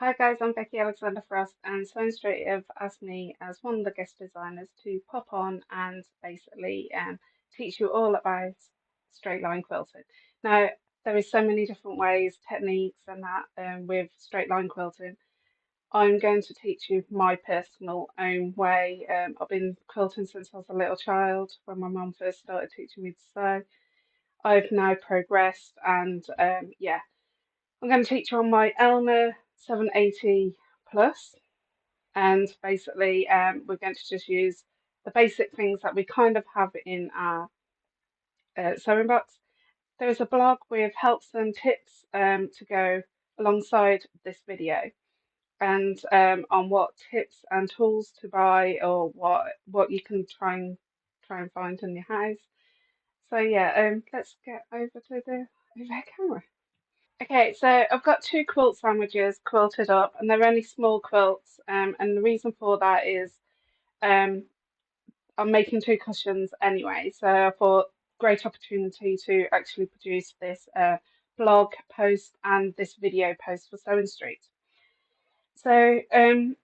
Hi guys, I'm Becky Alexander Frost, and Sewing Straight have asked me as one of the guest designers to pop on and basically teach you all about straight line quilting. Now, there is so many different ways, techniques, and that with straight line quilting. I'm going to teach you my personal own way. I've been quilting since I was a little child when my mum first started teaching me to sew. I've now progressed, and yeah. I'm going to teach you on my Elna 780 Plus, and basically we're going to just use the basic things that we kind of have in our sewing box. There is a blog with helps and tips to go alongside this video, and on what tips and tools to buy or what you can try and find in your house. So yeah, let's get over to the overhead camera. Okay, so I've got two quilt sandwiches quilted up, and they're only small quilts. And the reason for that is um, I'm making two cushions anyway, so I thought great opportunity to actually produce this blog post and this video post for Sewing Street. So in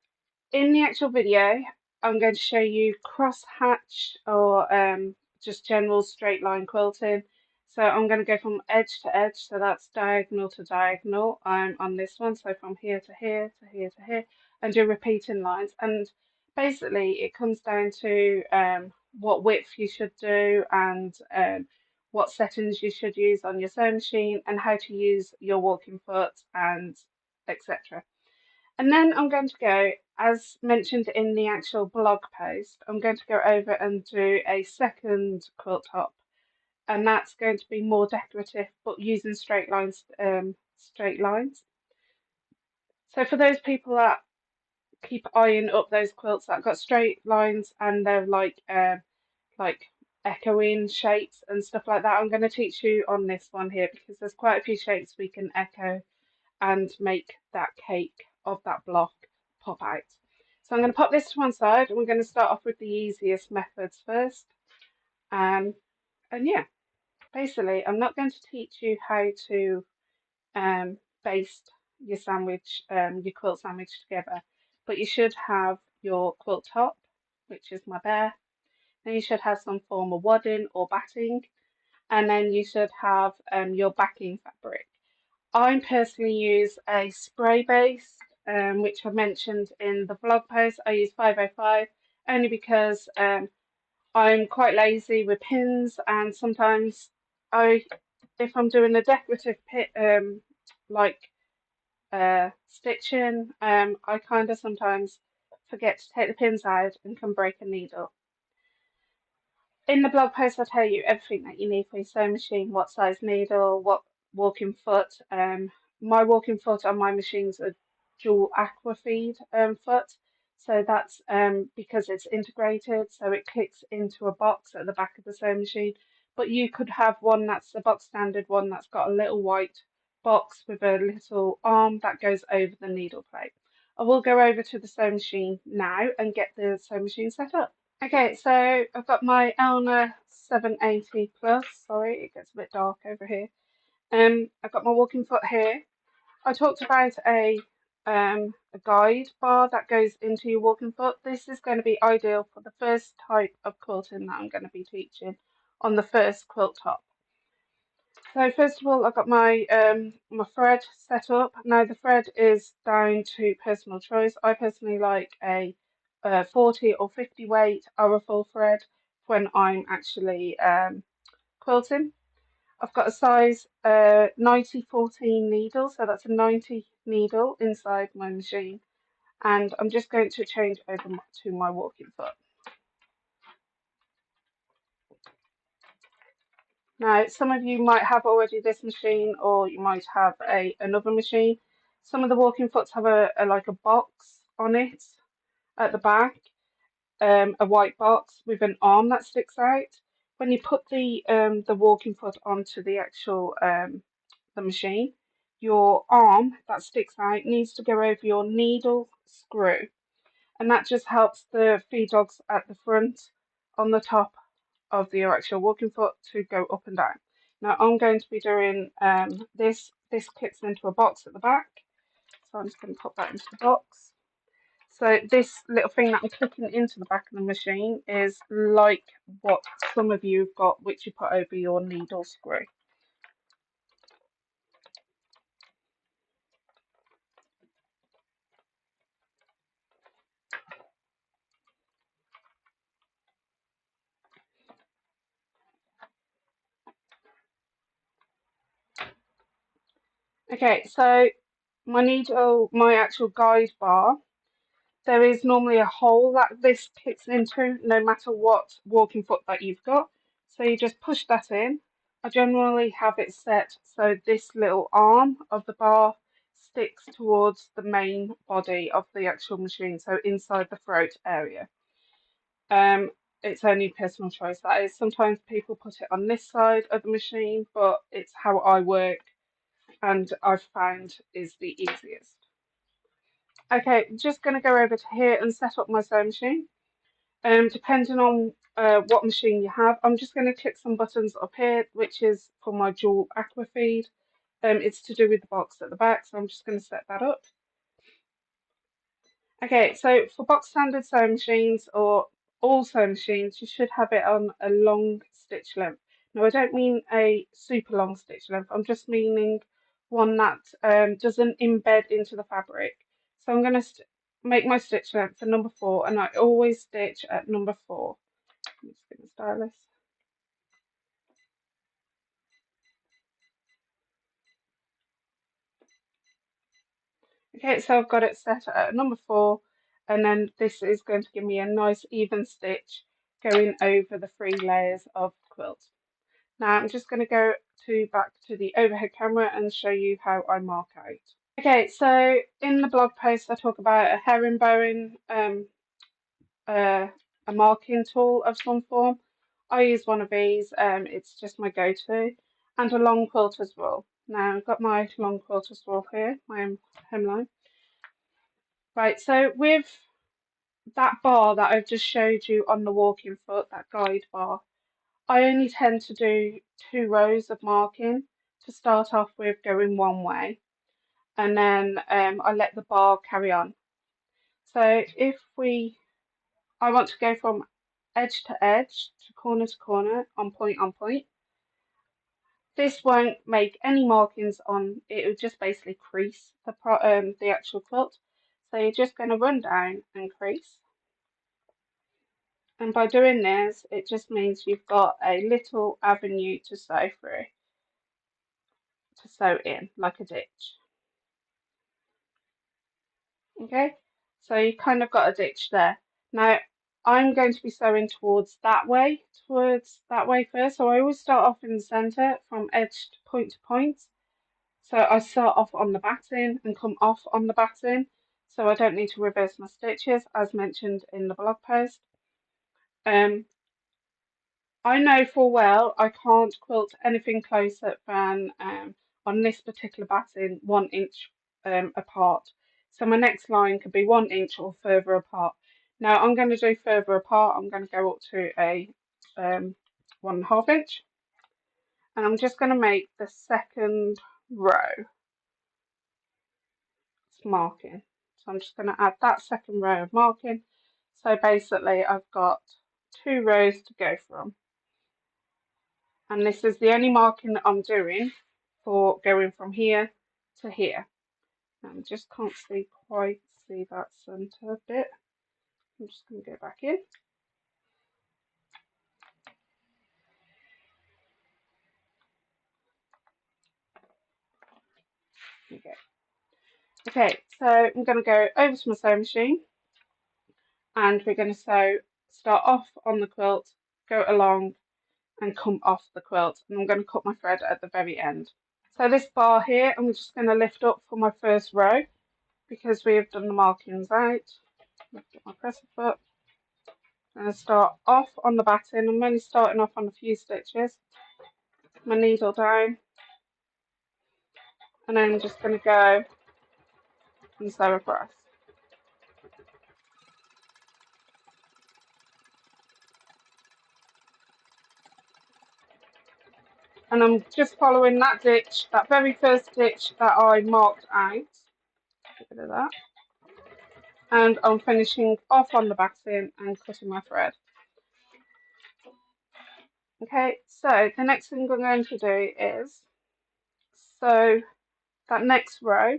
the actual video, I'm going to show you cross hatch or just general straight line quilting. So I'm going to go from edge to edge, so that's diagonal to diagonal on this one. So from here to here to here to here, and do repeating lines. And basically, it comes down to what width you should do and what settings you should use on your sewing machine and how to use your walking foot and etc. And then I'm going to go, as mentioned in the actual blog post, I'm going to go over and do a second quilt top, and that's going to be more decorative, but using straight lines. Straight lines. So for those people that keep eyeing up those quilts that got straight lines and they're like echoing shapes and stuff like that, I'm going to teach you on this one here because there's quite a few shapes we can echo and make that cake of that block pop out. So I'm going to pop this to one side and we're going to start off with the easiest methods first. Um, and yeah, basically, I'm not going to teach you how to baste your sandwich, your quilt sandwich together, but you should have your quilt top, which is my bear. Then you should have some form of wadding or batting, and then you should have your backing fabric. I personally use a spray base, which I mentioned in the blog post. I use 505 only because I'm quite lazy with pins, and sometimes if I'm doing a decorative pit, like stitching, I kind of sometimes forget to take the pins out and can break a needle. In the blog post, I tell you everything that you need for your sewing machine, what size needle, what walking foot. My walking foot on my machine's a dual aqua feed foot. So that's because it's integrated, so it clicks into a box at the back of the sewing machine. But you could have one that's the box standard one that's got a little white box with a little arm that goes over the needle plate. I will go over to the sewing machine now and get the sewing machine set up. Okay, so I've got my Elna 780 Plus. Sorry, it gets a bit dark over here. I've got my walking foot here. I talked about a guide bar that goes into your walking foot. This is going to be ideal for the first type of quilting that I'm going to be teaching on the first quilt top. So first of all, I've got my thread set up. Now the thread is down to personal choice. I personally like a 40 or 50 weight Araful thread when I'm actually quilting. I've got a size 90-14 needle, so that's a 90 needle inside my machine, and I'm just going to change over to my walking foot. Now, some of you might have already this machine, or you might have another machine. Some of the walking foots have a like a box on it at the back, a white box with an arm that sticks out. When you put the walking foot onto the actual the machine, your arm that sticks out needs to go over your needle screw, and that just helps the feed dogs at the front on the top of the actual walking foot to go up and down. Now I'm going to be doing this. This clips into a box at the back, So I'm just going to pop that into the box. So this little thing that I'm clicking into the back of the machine is like what some of you have got, which you put over your needle screw. Okay, so my actual guide bar, there is normally a hole that this kicks into no matter what walking foot that you've got. So you just push that in. I generally have it set so this little arm of the bar sticks towards the main body of the actual machine, so inside the throat area. It's only personal choice that is. Sometimes people put it on this side of the machine, but it's how I work and I've found is the easiest. Okay, just going to go over to here and set up my sewing machine. Depending on what machine you have, I'm just going to click some buttons up here, which is for my dual aqua feed. It's to do with the box at the back, so I'm just going to set that up. Okay, so for box standard sewing machines or all sewing machines, you should have it on a long stitch length. Now, I don't mean a super long stitch length, I'm just meaning one that doesn't embed into the fabric. So I'm going to make my stitch length for number 4, and I always stitch at number 4. I'm just going to style this. Okay, so I've got it set at number 4, and then this is going to give me a nice even stitch going over the 3 layers of quilt. Now I'm just going to go back to the overhead camera and show you how I mark out. Okay, so in the blog post I talk about a herringbone, a marking tool of some form. I use one of these, it's just my go-to, and a long quilter's rule. Now I've got my long quilter's rule here, my hemline. Right, so with that bar that I've just showed you on the walking foot, that guide bar, I only tend to do 2 rows of marking to start off with, going one way, and then I let the bar carry on. So if I want to go from edge to edge to corner on point, this won't make any markings on, it will just basically crease the actual quilt. So you're just going to run down and crease. And by doing this, it just means you've got a little avenue to sew through, to sew in, like a ditch. Okay, so you kind of got a ditch there. Now, I'm going to be sewing towards that way first. So I always start off in the centre from edge to point. So I start off on the batting and come off on the batting. So I don't need to reverse my stitches, as mentioned in the blog post. I know full well I can't quilt anything closer than on this particular batting 1 inch apart. So my next line could be 1 inch or further apart. Now I'm going to do further apart. I'm going to go up to a 1.5 inch, and I'm just going to make the second row marking. So I'm just going to add that second row of marking. So basically I've got 2 rows to go from. And this is the only marking that I'm doing for going from here to here. I just can't quite see that centre bit. I'm just going to go back in. Okay. Okay, so I'm going to go over to my sewing machine, and we're going to start off on the quilt, go along and come off the quilt, and I'm going to cut my thread at the very end. So this bar here, I'm just going to lift up for my first row because we have done the markings out. Lift up my presser foot. I'm going to start off on the batting. I'm only starting off on a few stitches. My needle down, and then I'm just going to go and sew across. And I'm just following that ditch, that very first ditch that I marked out. Get rid of that. And I'm finishing off on the batting and cutting my thread. Okay, so the next thing I'm going to do is sew that next row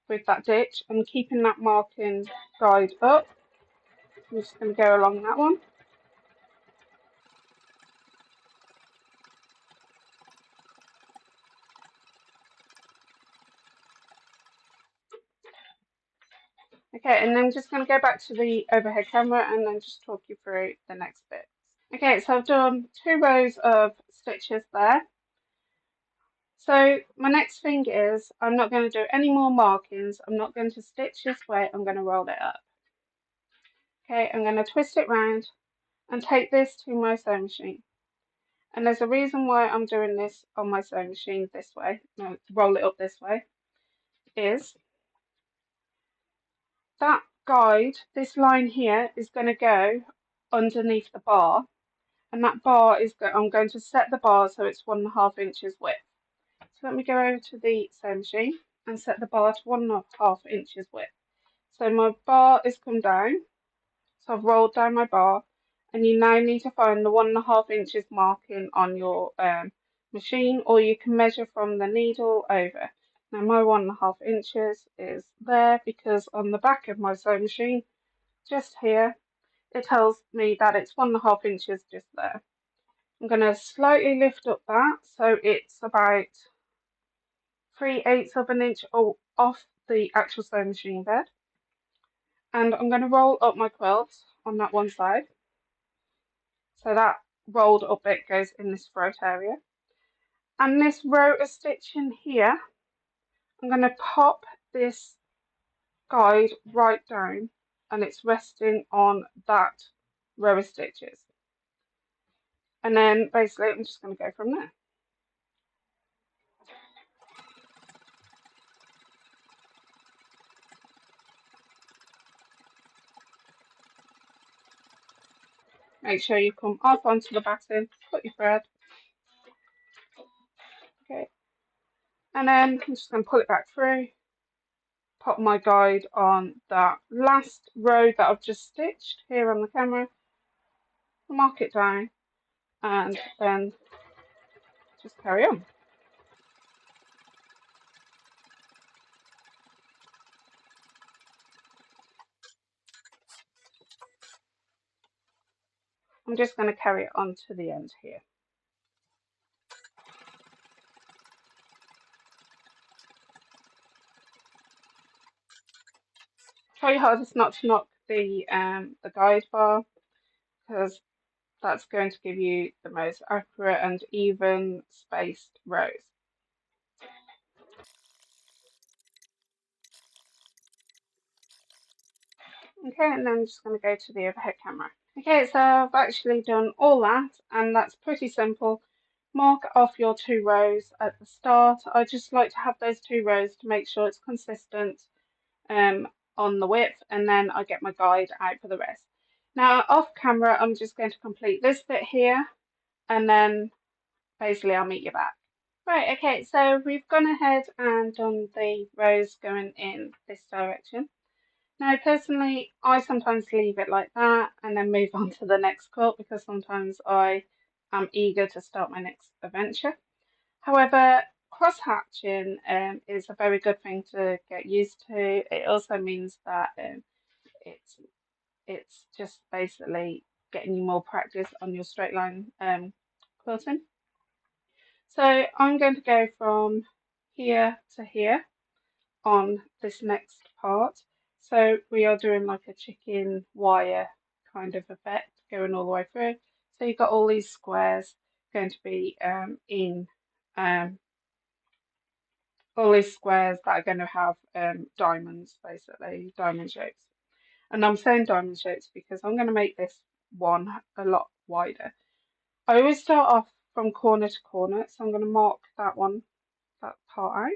with that ditch and keeping that marking guide up. I'm just going to go along that one. Okay, and then I'm just going to go back to the overhead camera and then just talk you through the next bit. Okay, so I've done 2 rows of stitches there. So my next thing is I'm not going to do any more markings. I'm not going to stitch this way. I'm going to roll it up. Okay, I'm going to twist it round and take this to my sewing machine. And there's a reason why I'm doing this on my sewing machine this way, no, roll it up this way, is that guide, this line here, is going to go underneath the bar, and that bar is, I'm going to set the bar so it's 1.5 inches width. So let me go over to the sewing machine and set the bar to 1.5 inches width. So my bar is come down, so I've rolled down my bar, and you now need to find the 1.5 inches marking on your machine, or you can measure from the needle over. Now my 1.5 inches is there because on the back of my sewing machine, just here, it tells me that it's 1.5 inches just there. I'm going to slightly lift up that so it's about 3/8 of an inch off the actual sewing machine bed. And I'm going to roll up my quilt on that one side. So that rolled up bit goes in this throat area. And this row of stitching here, I'm going to pop this guide right down and it's resting on that row of stitches. And then basically I'm just going to go from there. Make sure you come up onto the batting, put your thread. Okay. And then I'm just going to pull it back through, pop my guide on that last row that I've just stitched here on the camera, mark it down, and then just carry on. I'm just going to carry it on to the end here. Try your hardest not to knock the guide bar, because that's going to give you the most accurate and even spaced rows. Okay, and then I'm just going to go to the overhead camera. Okay, so I've actually done all that, and that's pretty simple. Mark off your 2 rows at the start. I just like to have those 2 rows to make sure it's consistent on the width, and then I get my guide out for the rest. Now off camera, I'm just going to complete this bit here, and then basically I'll meet you back. Right, okay, so we've gone ahead and done the rows going in this direction. Now, personally, I sometimes leave it like that and then move on to the next quilt because sometimes I am eager to start my next adventure. However, cross-hatching is a very good thing to get used to. It also means that it's just basically getting you more practice on your straight line quilting. So I'm going to go from here to here on this next part. So we are doing like a chicken wire kind of effect going all the way through. So you've got all these squares going to be in all these squares that are going to have diamonds, basically diamond shapes. And I'm saying diamond shapes because I'm going to make this one a lot wider. I always start off from corner to corner, so I'm going to mark that one, that part out.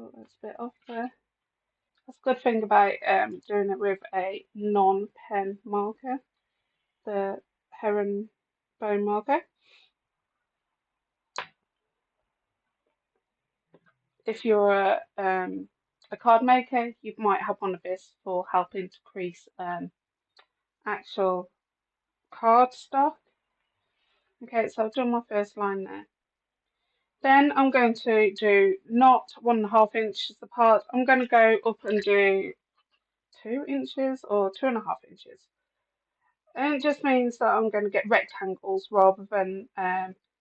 Oh, that's a bit off there. That's a good thing about doing it with a non-pen marker, the herringbone marker. if you're a card maker, you might have one of this for helping to crease actual cardstock. Okay, so I've done my first line there. Then I'm going to do not 1.5 inches apart. I'm going to go up and do 2 inches or 2.5 inches. And it just means that I'm going to get rectangles rather than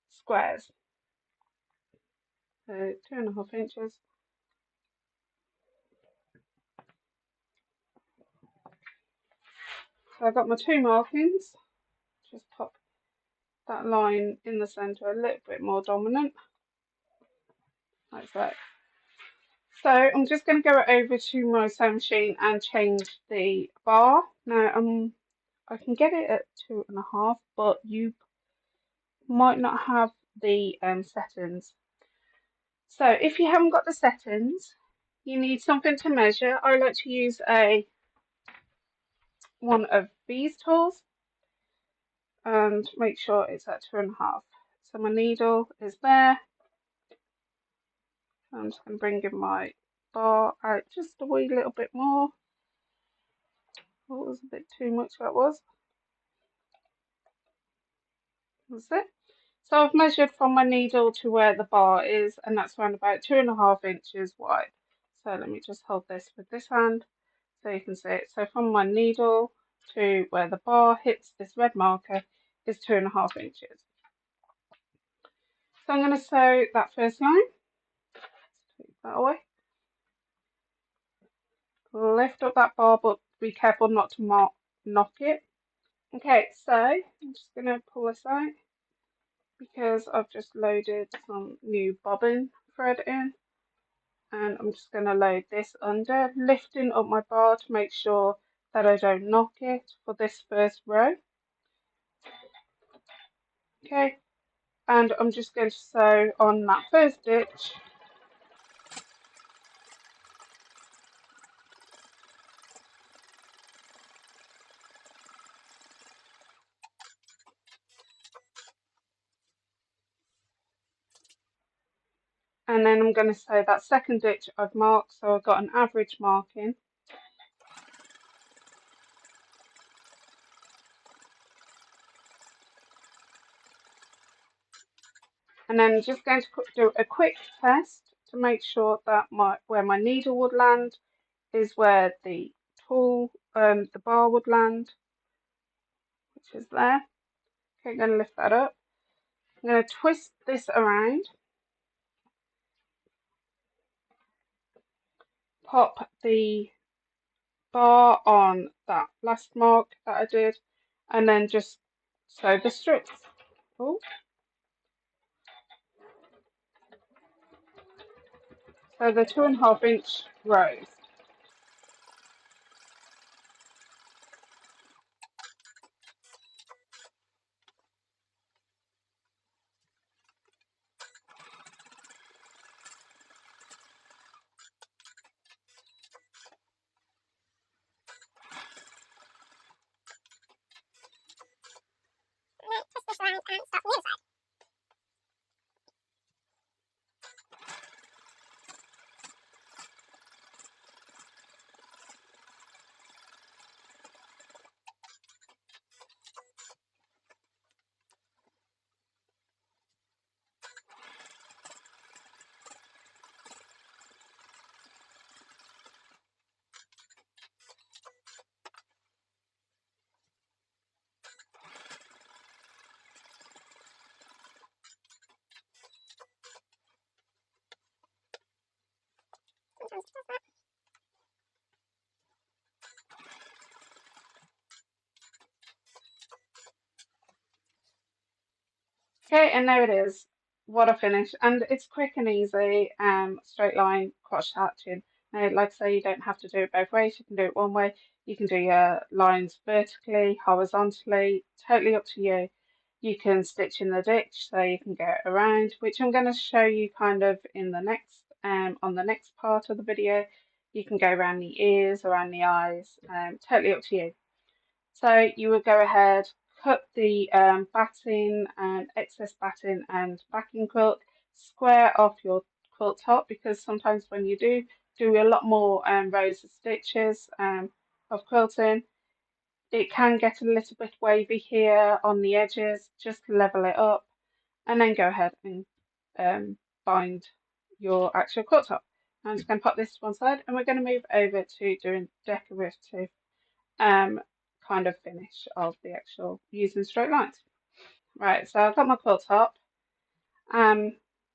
squares. So 2.5 inches. So I've got my 2 markings. Just pop that line in the centre a little bit more dominant, like that. So I'm just going to go over to my sewing machine and change the bar. Now I can get it at 2.5, but you might not have the settings. So if you haven't got the settings, you need something to measure. I like to use one of these tools and make sure it's at 2.5. So my needle is there. I'm just going to bring in my bar out just a wee little bit more. Oh, it was a bit too much, that was. That's it. So I've measured from my needle to where the bar is, and that's around about 2.5 inches wide. So let me just hold this with this hand so you can see it. So from my needle to where the bar hits this red marker is 2.5 inches. So I'm going to sew that first line. Take that away. Lift up that bar, but be careful not to knock it. Okay, so I'm just going to pull this out because I've just loaded some new bobbin thread in, and I'm just going to load this under, lifting up my bar to make sure that I don't knock it for this first row. Okay, and I'm just going to sew on that first stitch. And then I'm going to sew that second stitch I've marked, so I've got an average marking. And then I'm just going to do a quick test to make sure that where my needle would land is where the tool, the bar would land, which is there. Okay, I'm going to lift that up. I'm going to twist this around, pop the bar on that last mark that I did, and then just sew the strips. Oh. So the 2.5 inch rows. Okay, and there it is, what I finished. And it's quick and easy, straight line cross hatching. Now, like I say, you don't have to do it both ways. You can do it one way. You can do your lines vertically, horizontally, totally up to you. You can stitch in the ditch so you can go around, which I'm going to show you kind of in the next, on the next part of the video. You can go around the ears, around the eyes, totally up to you. So you would go ahead, cut the batting and excess batting and backing quilt, square off your quilt top, because sometimes when you do a lot more rows of stitches of quilting, it can get a little bit wavy here on the edges. Just level it up and then go ahead and bind your actual quilt top. I'm just going to pop this to one side, and we're going to move over to doing decorative kind of finish of the actual using straight lines. Right, so I've got my quilt top.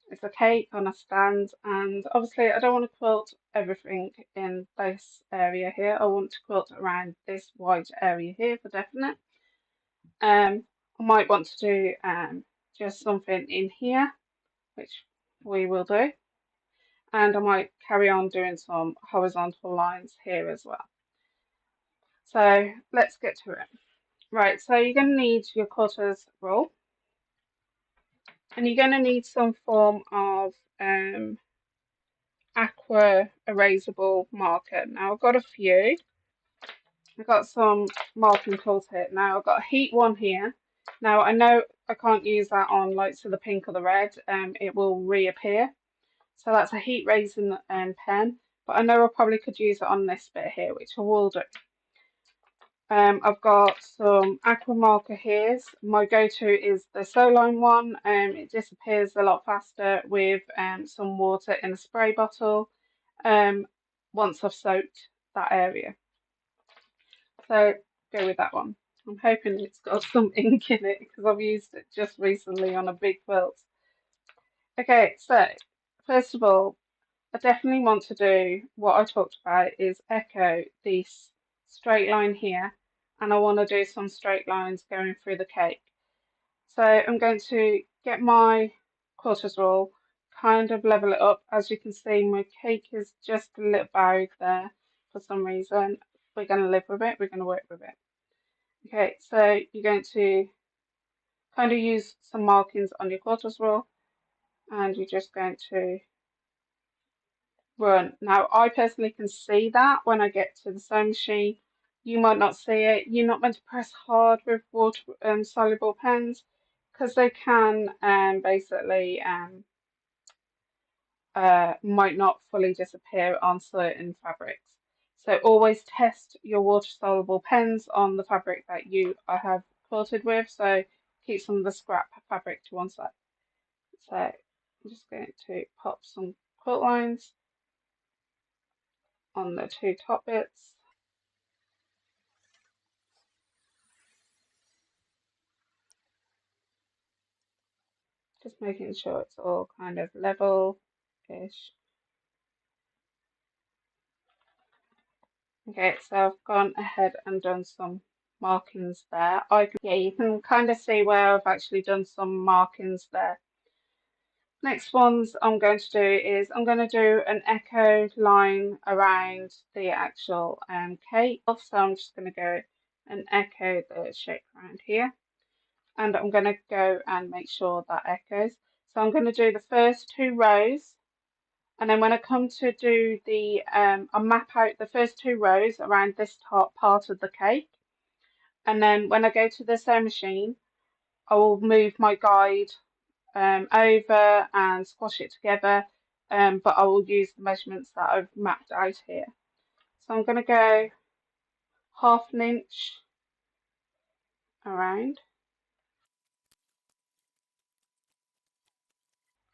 It's a cake on a stand, and obviously I don't want to quilt everything in this area here. I want to quilt around this white area here for definite. I might want to do just something in here, which we will do, and I might carry on doing some horizontal lines here as well. So let's get to it. Right, so you're going to need your quarters roll, and you're going to need some form of aqua erasable marker. Now I've got a few. I've got some marking tools here. Now I've got a heat one here. Now I know I can't use that on like so the pink or the red. It will reappear. So that's a heat raising pen. But I know I probably could use it on this bit here, which I will do. I've got some aqua marker here. My go-to is the Soline one. It disappears a lot faster with some water in a spray bottle once I've soaked that area. So go with that one. I'm hoping it's got some ink in it because I've used it just recently on a big quilt. Okay, so first of all, I definitely want to do what I talked about is echo this straight line here, and I want to do some straight lines going through the cake. So I'm going to get my quarters roll, kind of level it up. As you can see, my cake is just a little bowed there for some reason. We're going to live with it, we're going to work with it. Okay, so you're going to kind of use some markings on your quarters roll, and you're just going to run. Now, I personally can see that when I get to the sewing machine. You might not see it. You're not meant to press hard with water soluble pens because they can basically might not fully disappear on certain fabrics. So always test your water soluble pens on the fabric that you have quilted with. So keep some of the scrap fabric to one side. So I'm just going to pop some quilt lines on the two top bits. Just making sure it's all kind of level-ish. Okay, so I've gone ahead and done some markings there. Yeah, you can kind of see where I've actually done some markings there. Next ones I'm going to do is I'm going to do an echo line around the actual cake. So I'm just going to go and echo the shape around here. And I'm going to go and make sure that echoes. So I'm going to do the first two rows, and then when I come to do the, I'll map out the first two rows around this top part of the cake, and then when I go to the sewing machine, I will move my guide over and squash it together, but I will use the measurements that I've mapped out here. So I'm going to go 1/2 inch around.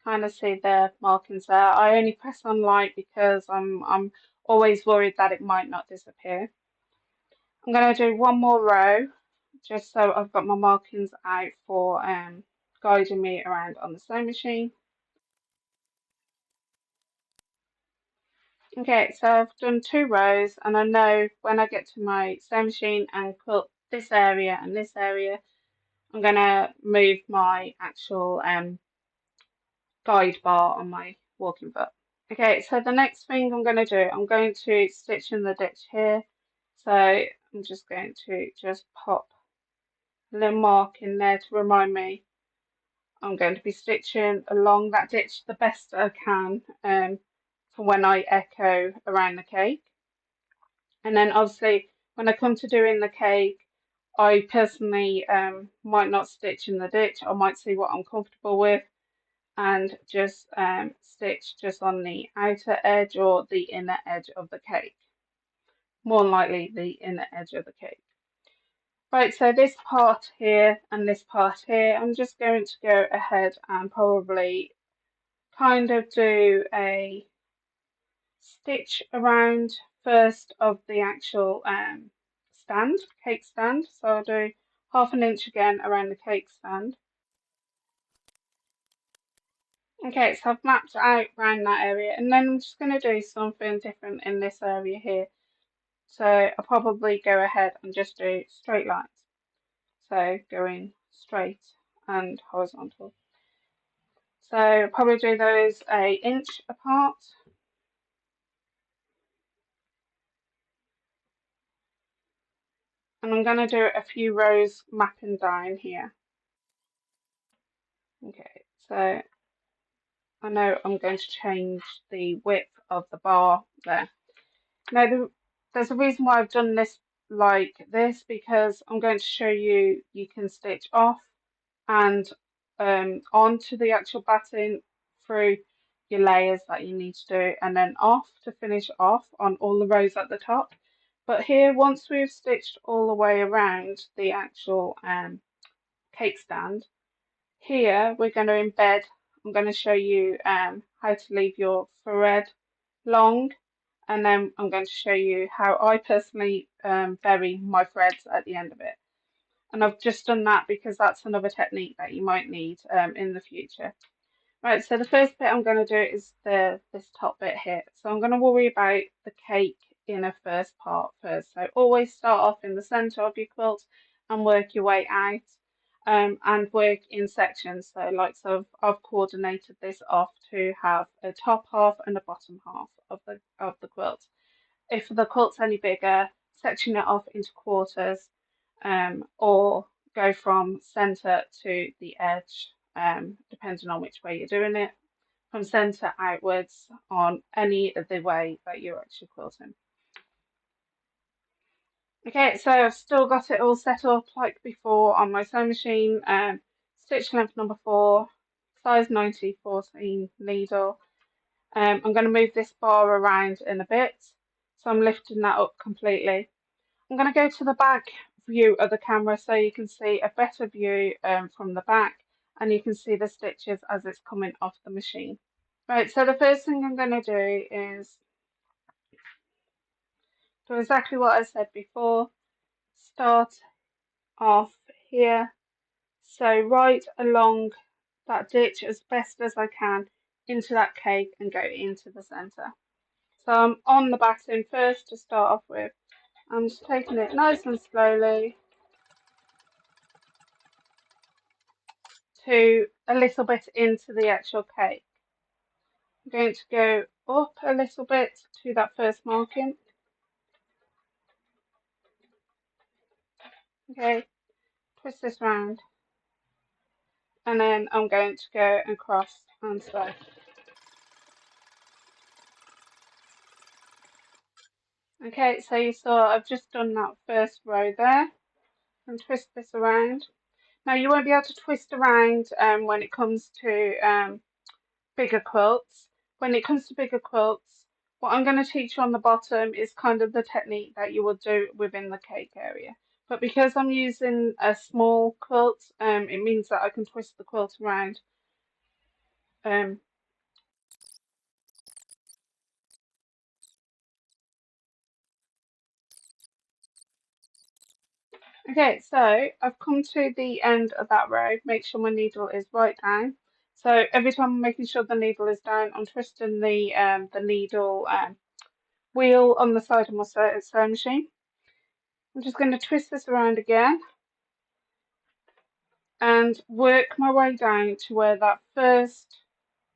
Kind of see the markings there. I only press on light because I'm always worried that it might not disappear. I'm going to do one more row just so I've got my markings out for guiding me around on the sewing machine. Okay, so I've done 2 rows, and I know when I get to my sewing machine and quilt this area and this area, I'm going to move my actual guide bar on my walking foot. Okay, so the next thing I'm going to do, I'm going to stitch in the ditch here. So I'm just going to just pop a little mark in there to remind me I'm going to be stitching along that ditch the best I can for when I echo around the cake. And then obviously when I come to doing the cake, I personally might not stitch in the ditch. I might see what I'm comfortable with. and just stitch just on the outer edge or the inner edge of the cake. More than likely the inner edge of the cake. Right, so this part here and this part here, I'm just going to go ahead and probably kind of do a stitch around first of the actual cake stand. So I'll do 1/2 inch again around the cake stand. Okay, so I've mapped out around that area, and then I'm just going to do something different in this area here. So I'll probably go ahead and just do straight lines. So going straight and horizontal. So I'll probably do those an inch apart. And I'm going to do a few rows mapping down here. Okay, so I know I'm going to change the width of the bar there. Now, there's a reason why I've done this like this, because I'm going to show you can stitch off and onto the actual batting through your layers that you need to do, and then off to finish off on all the rows at the top. But here, once we've stitched all the way around the actual cake stand, here we're going to embed. I'm going to show you how to leave your thread long, and then I'm going to show you how I personally bury my threads at the end of it. And I've just done that because that's another technique that you might need in the future. Right, so the first bit I'm going to do is this top bit here. So I'm going to worry about the cake in a first part first. So always start off in the centre of your quilt and work your way out, and work in sections. So I've coordinated this off to have a top half and a bottom half of the quilt. If the quilt's any bigger, section it off into quarters, or go from centre to the edge, depending on which way you're doing it, from centre outwards on any of the way that you're actually quilting. Okay, so I've still got it all set up like before on my sewing machine. Stitch length number 4, size 90, 14 needle. I'm going to move this bar around in a bit, so I'm lifting that up completely. I'm going to go to the back view of the camera so you can see a better view from the back, and you can see the stitches as it's coming off the machine. Right, so the first thing I'm going to do is do exactly what I said before. Start off here, so right along that ditch as best as I can into that cake and go into the centre. So I'm on the batting first to start off with. I'm just taking it nice and slowly to a little bit into the actual cake. I'm going to go up a little bit to that first marking. Okay, twist this round, and then I'm going to go across and sew. Okay, so you saw I've just done that first row there, and twist this around. Now you won't be able to twist around when it comes to bigger quilts. When it comes to bigger quilts, what I'm going to teach you on the bottom is kind of the technique that you will do within the cake area. But because I'm using a small quilt, it means that I can twist the quilt around. Okay, so I've come to the end of that row. Make sure my needle is right down. So every time I'm making sure the needle is down, I'm twisting the needle wheel on the side of my sewing machine. I'm just going to twist this around again and work my way down to where that first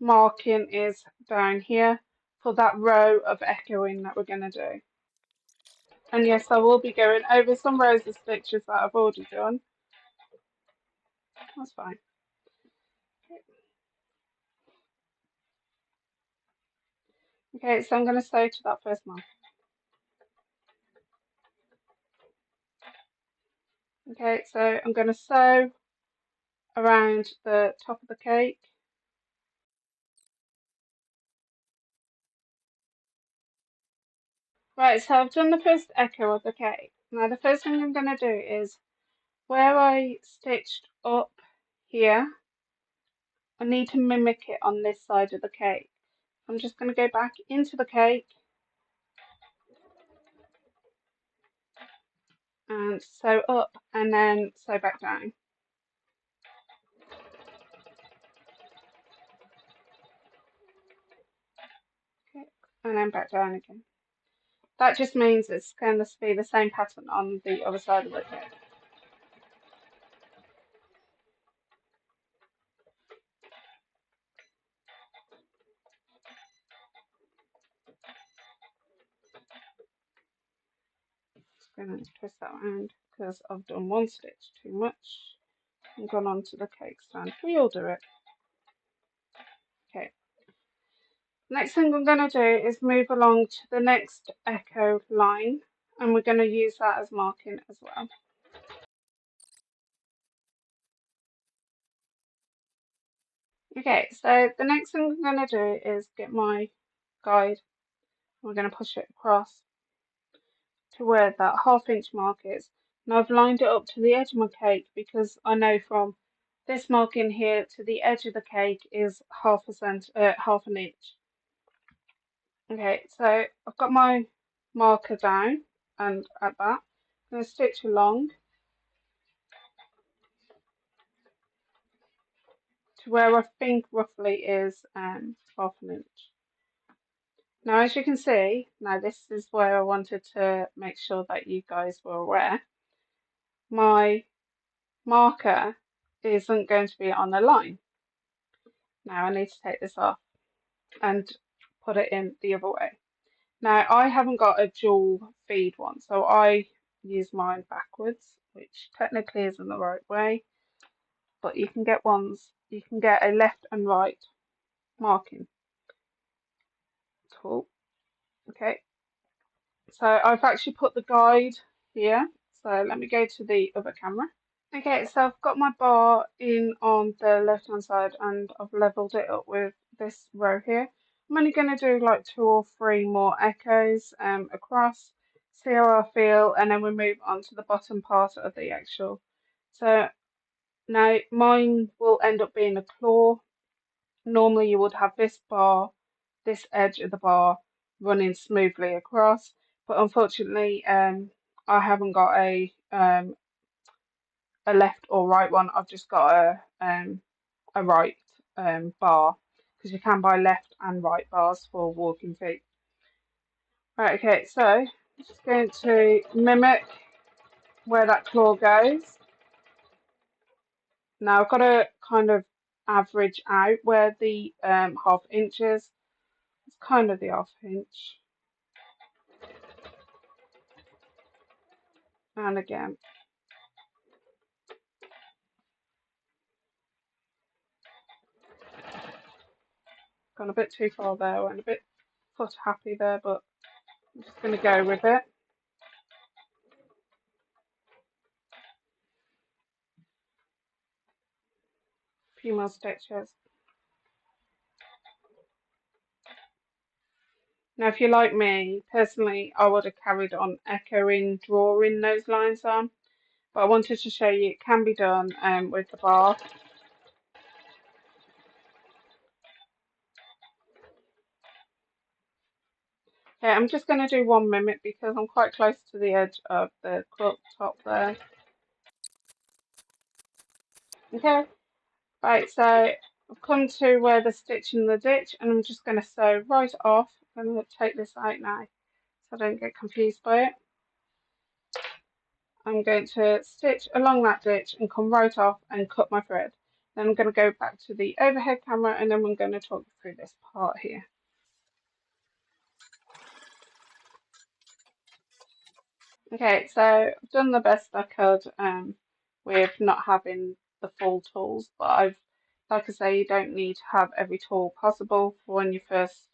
marking is down here for that row of echoing that we're going to do. And yes, I will be going over some rows of stitches that I've already done. That's fine. Okay, so I'm going to sew to that first mark. Okay, so I'm going to sew around the top of the cake. Right, so I've done the first echo of the cake. Now the first thing I'm going to do is where I stitched up here, I need to mimic it on this side of the cake. I'm just going to go back into the cake and sew up and then sew back down. Okay, and then back down again. That just means it's going to be the same pattern on the other side of the cake. Just going to twist that around because I've done one stitch too much and gone on to the cake stand. We all do it. Okay. Next thing I'm going to do is move along to the next echo line, and we're going to use that as marking as well. Okay, so the next thing I'm going to do is get my guide. We're going to push it across to where that ½ inch mark is. Now I've lined it up to the edge of my cake because I know from this marking here to the edge of the cake is ½ an inch. Okay, so I've got my marker down and at that, I'm going to stitch along to where I think roughly is ½ an inch. Now, as you can see, now this is where I wanted to make sure that you guys were aware. My marker isn't going to be on a line. Now I need to take this off and put it in the other way. Now I haven't got a dual feed one, so I use mine backwards, which technically isn't the right way, but you can get a left and right marking tool. Okay, so I've actually put the guide here, so let me go to the other camera. Okay, so I've got my bar in on the left hand side and I've leveled it up with this row here. I'm only going to do like 2 or 3 more echoes across, see how I feel, and then we move on to the bottom part of the actual. So now mine will end up being a claw. Normally you would have this bar, this edge of the bar running smoothly across, but unfortunately I haven't got a left or right one. I've just got a right bar because you can buy left and right bars for walking feet. Right, okay, so I'm just going to mimic where that claw goes. Now I've got to kind of average out where the ½ inch is. It's kind of the ½ inch. And again. Gone a bit too far there, went a bit foot happy there, but I'm just going to go with it. A few more stitches. Now, if you're like me, personally, I would have carried on echoing, drawing those lines on, but I wanted to show you it can be done with the bar. Okay, I'm just going to do one mimic because I'm quite close to the edge of the quilt top there. Okay, right, so I've come to where the stitch in the ditch and I'm just going to sew right off. I'm going to take this out now so I don't get confused by it. I'm going to stitch along that ditch and come right off and cut my thread. Then I'm going to go back to the overhead camera and then I'm going to talk you through this part here. Okay, so I've done the best I could with not having the full tools, but like I say, you don't need to have every tool possible for when you're first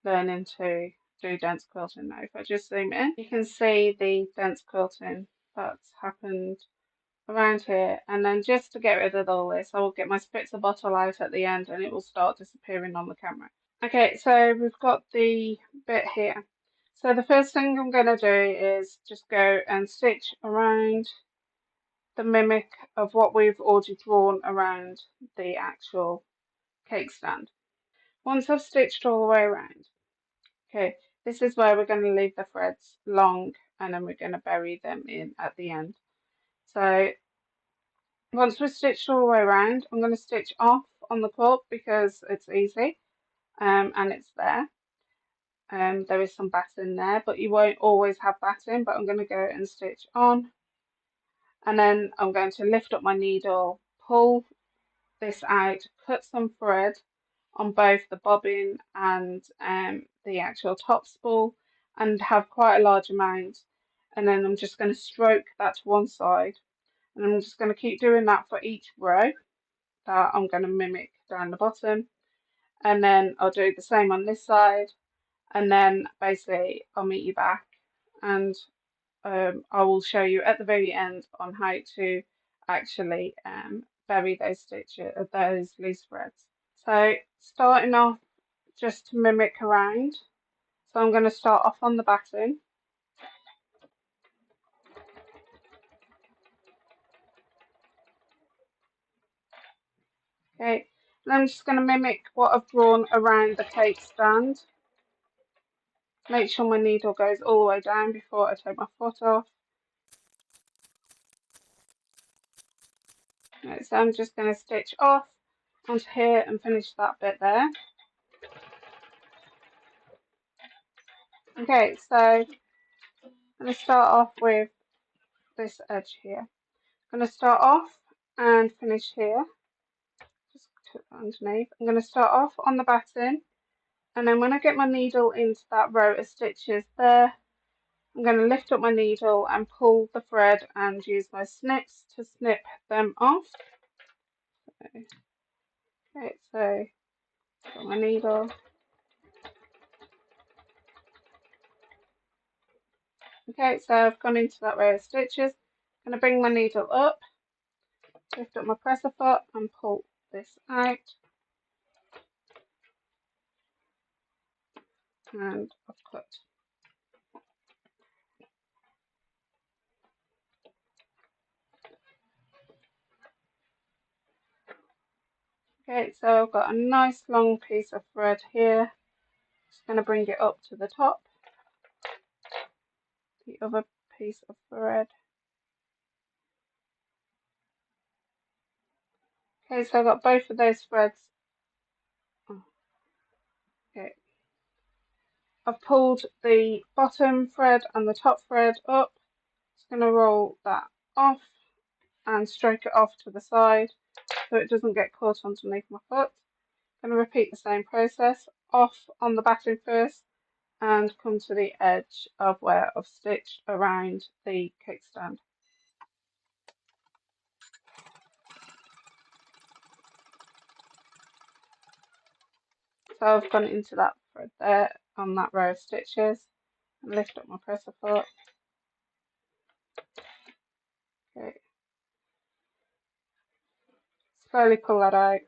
learning to do dense quilting. Now, if I just zoom in, you can see the dense quilting that's happened around here, and then just to get rid of all this, I will get my spritzer bottle out at the end and it will start disappearing on the camera. Okay, so we've got the bit here. So the first thing I'm going to do is just go and stitch around the mimic of what we've already drawn around the actual cake stand. Once I've stitched all the way around, okay, this is where we're going to leave the threads long and then we're going to bury them in at the end. So once we've stitched all the way around, I'm going to stitch off on the quilt because it's easy and it's there. There is some batting there, but you won't always have batting, but I'm going to go and stitch on, and then I'm going to lift up my needle, pull this out, cut some thread on both the bobbin and the actual top spool, and have quite a large amount, and then I'm just going to stroke that to one side, and I'm just going to keep doing that for each row that I'm going to mimic down the bottom, and then I'll do the same on this side, and then basically I'll meet you back and I will show you at the very end on how to actually bury those stitches, those loose threads. So starting off just to mimic around, so I'm going to start off on the batting. Okay, and I'm just going to mimic what I've drawn around the cake stand. Make sure my needle goes all the way down before I take my foot off. Right, so I'm just going to stitch off onto here and finish that bit there. Okay, so I'm going to start off with this edge here. I'm going to start off and finish here. Just put that underneath. I'm going to start off on the batting, and then when I get my needle into that row of stitches there, I'm going to lift up my needle and pull the thread and use my snips to snip them off. Okay, so got my needle. Okay, so I've gone into that row of stitches. I'm going to bring my needle up, lift up my presser foot and pull this out. And I've cut. Okay, so I've got a nice long piece of thread here. Just going to bring it up to the top. The other piece of thread. Okay, so I've got both of those threads. Okay, I've pulled the bottom thread and the top thread up. Just going to roll that off and stroke it off to the side so it doesn't get caught underneath my foot. I'm going to repeat the same process, off on the batting first and come to the edge of where I've stitched around the kickstand. So I've gone into that thread there on that row of stitches and lift up my presser foot. Okay. Slowly pull that out.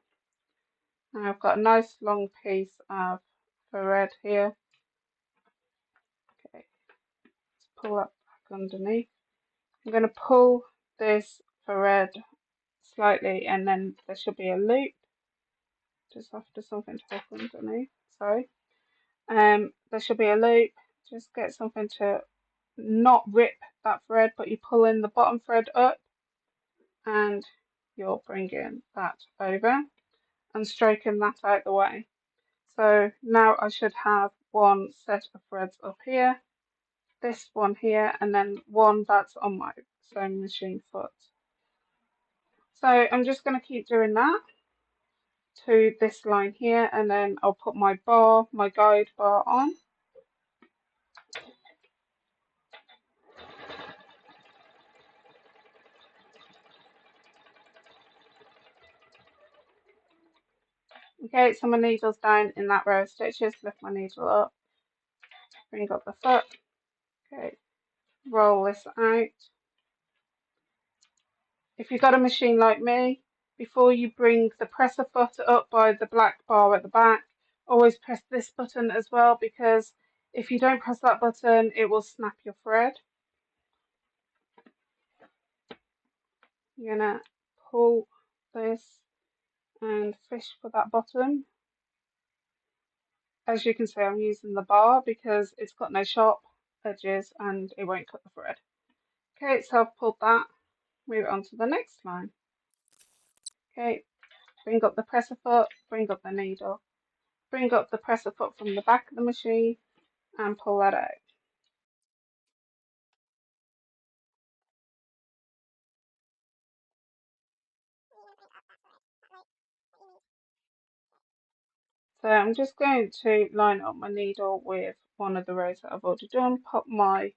Now I've got a nice long piece of thread here. Okay, let's pull that back underneath. I'm going to pull this thread slightly and then there should be a loop just after something to happen underneath. Sorry. There should be a loop. Just get something to not rip that thread, but you pull in the bottom thread up and you're bringing that over and stroking that out the way. So now I should have one set of threads up here, this one here, and then one that's on my sewing machine foot. So I'm just going to keep doing that to this line here, and then I'll put my bar, my guide bar on. Okay, so my needle's down in that row of stitches, lift my needle up, bring up the foot, okay, roll this out. If you've got a machine like me, before you bring the presser foot up by the black bar at the back, always press this button as well, because If you don't press that button, it will snap your thread. You're gonna pull this and fish for that bottom. As you can see, I'm using the bar because it's got no sharp edges and it won't cut the thread. Okay, so I've pulled that, move on to the next line. Okay, bring up the presser foot, bring up the needle, bring up the presser foot from the back of the machine and pull that out. So I'm just going to line up my needle with one of the rows that I've already done, pop my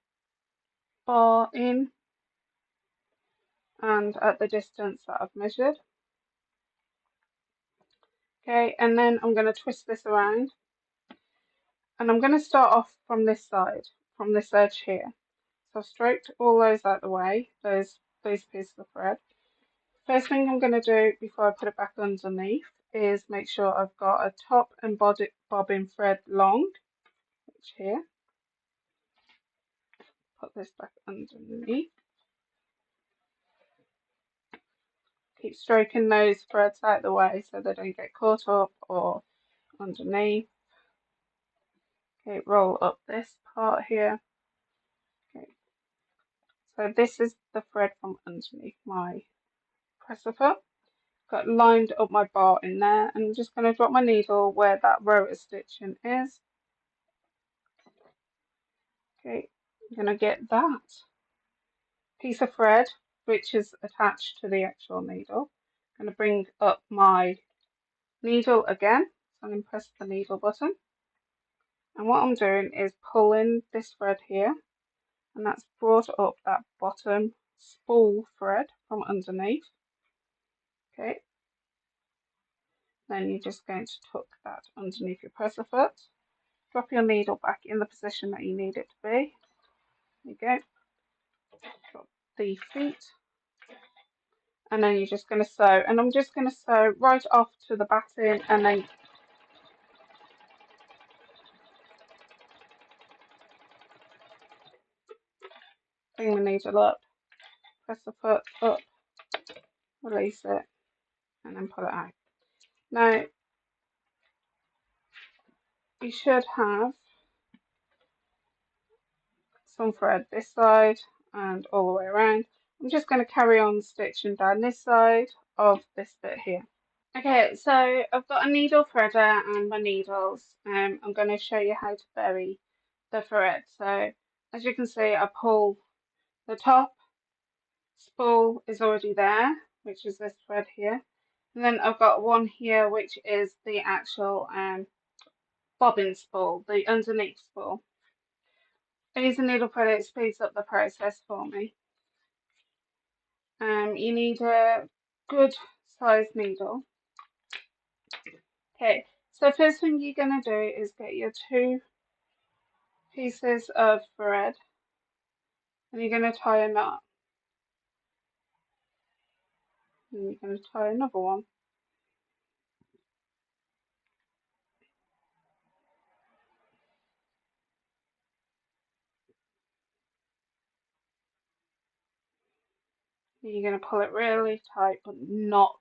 bar in and at the distance that I've measured. Okay, and then I'm going to twist this around and I'm going to start off from this side, from this edge here. So I've stroked all those out of the way, those pieces of thread. First thing I'm going to do before I put it back underneath is make sure I've got a top and bobbin thread long, which here. Put this back underneath. Keep stroking those threads out of the way so they don't get caught up or underneath. Okay, roll up this part here. Okay, so this is the thread from underneath my presser foot. Got lined up my bar in there, and I'm just going to drop my needle where that row of stitching is. Okay, I'm going to get that piece of thread which is attached to the actual needle. I'm going to bring up my needle again, so I'm going to press the needle button, and what I'm doing is pulling this thread here, and that's brought up that bottom spool thread from underneath. Okay, then you're just going to tuck that underneath your presser foot, drop your needle back in the position that you need it to be. There you go. Drop the feet, and then you're just going to sew, and I'm just going to sew right off to the batting, and then bring the needle up, press the foot up, release it, and then pull it out. Now you should have some thread this side and all the way around. I'm just going to carry on stitching down this side of this bit here. Okay, so I've got a needle threader and my needles. I'm going to show you how to bury the thread. So as you can see, I pull the top spool is already there, which is this thread here. And then I've got one here, which is the actual bobbin spool, the underneath spool. I use a needle threader, it speeds up the process for me. You need a good sized needle. Okay, so first thing you're going to do is get your two pieces of thread and you're going to tie a knot. And you're going to tie another one. And you're going to pull it really tight, but not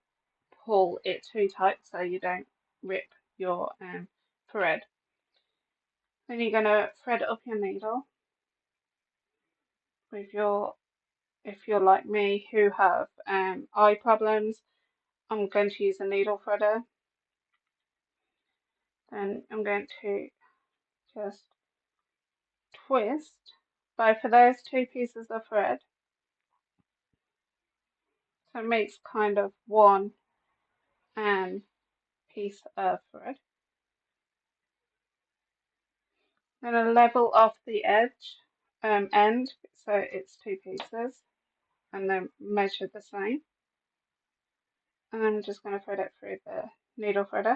pull it too tight so you don't rip your thread. Then you're going to thread up your needle with your, if you're like me who have eye problems, I'm going to use a needle threader. Then I'm going to just twist both of those two pieces of thread, so it makes kind of one piece of thread. Then I level off the edge end so it's two pieces, and then measure the same. And I'm just going to thread it through the needle threader.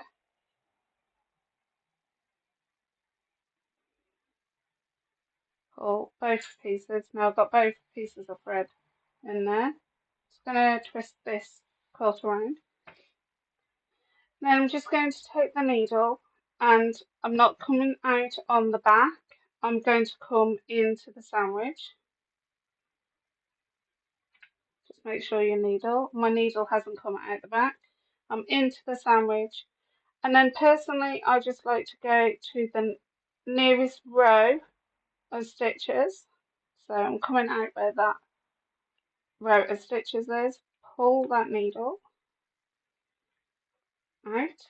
Pull both pieces. Now I've got both pieces of thread in there. Just going to twist this quilt around. Then I'm just going to take the needle, and I'm not coming out on the back, I'm going to come into the sandwich. Just make sure my needle hasn't come out the back. I'm into the sandwich. And then personally, I just like to go to the nearest row of stitches. So I'm coming out where that row of stitches is. Pull that needle out.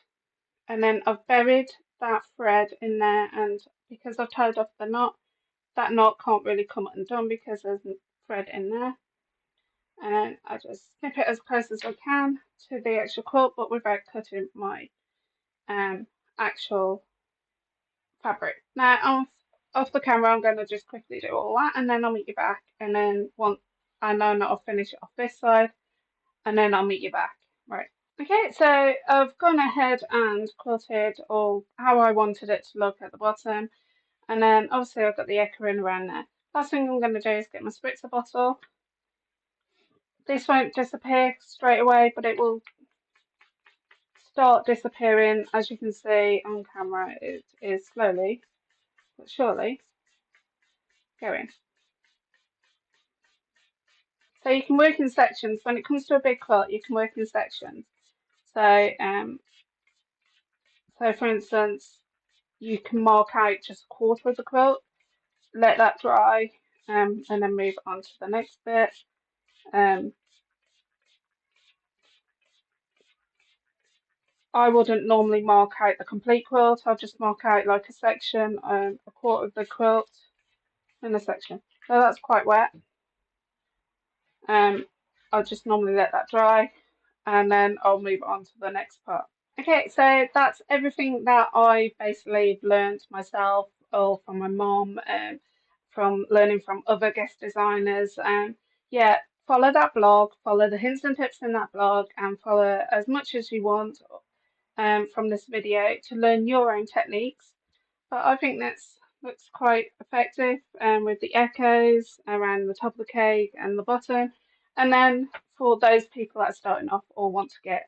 And then I've buried that thread in there. And because I've tied off the knot, that knot can't really come undone because there's thread in there. And I just snip it as close as I can to the actual quilt, but without cutting my actual fabric. Now off the camera, I'm going to just quickly do all that, and then I'll meet you back. And then I'll finish it off this side, and then I'll meet you back. Right. Okay, so I've gone ahead and quilted all how I wanted it to look at the bottom, and then obviously I've got the echoing around there. Last thing I'm going to do is get my spritzer bottle. This won't disappear straight away, but it will start disappearing. As you can see on camera, it is slowly but surely going. So you can work in sections. When it comes to a big quilt, you can work in sections. So, for instance, you can mark out just a quarter of the quilt, let that dry, and then move on to the next bit. I wouldn't normally mark out the complete quilt. I'll just mark out like a section, a quarter of the quilt in a section. So that's quite wet. I'll just normally let that dry, and then I'll move on to the next part. Okay, so that's everything that I basically learned myself or from my mom and from learning from other guest designers. And yeah, follow that blog, follow the hints and tips in that blog, and follow as much as you want from this video to learn your own techniques. But I think that's looks quite effective with the echoes around the top of the cake and the bottom. And then for those people that are starting off or want to get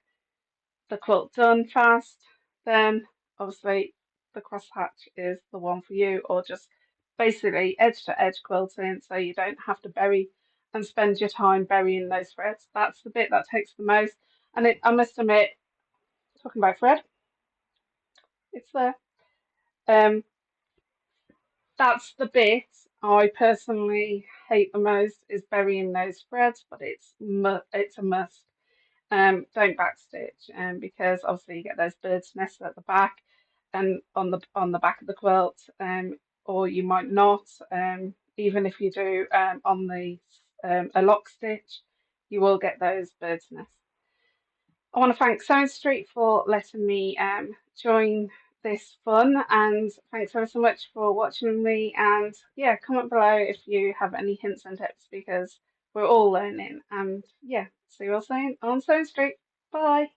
the quilt done fast, then obviously the crosshatch is the one for you, or just basically edge to edge quilting so you don't have to bury and spend your time burying those threads. That's the bit that takes the most. And I must admit, talking about thread, it's there. That's the bit I personally hate the most is burying those threads, but it's a must. Don't backstitch, because obviously you get those birds' nests at the back and on the back of the quilt, or you might not. Even if you do on the a lock stitch, you will get those birds' nests. I want to thank Sewing Street for letting me join this fun, and thanks ever so much for watching me. And yeah, comment below if you have any hints and tips because we're all learning. And yeah, see you all soon on Sewing Street. Bye.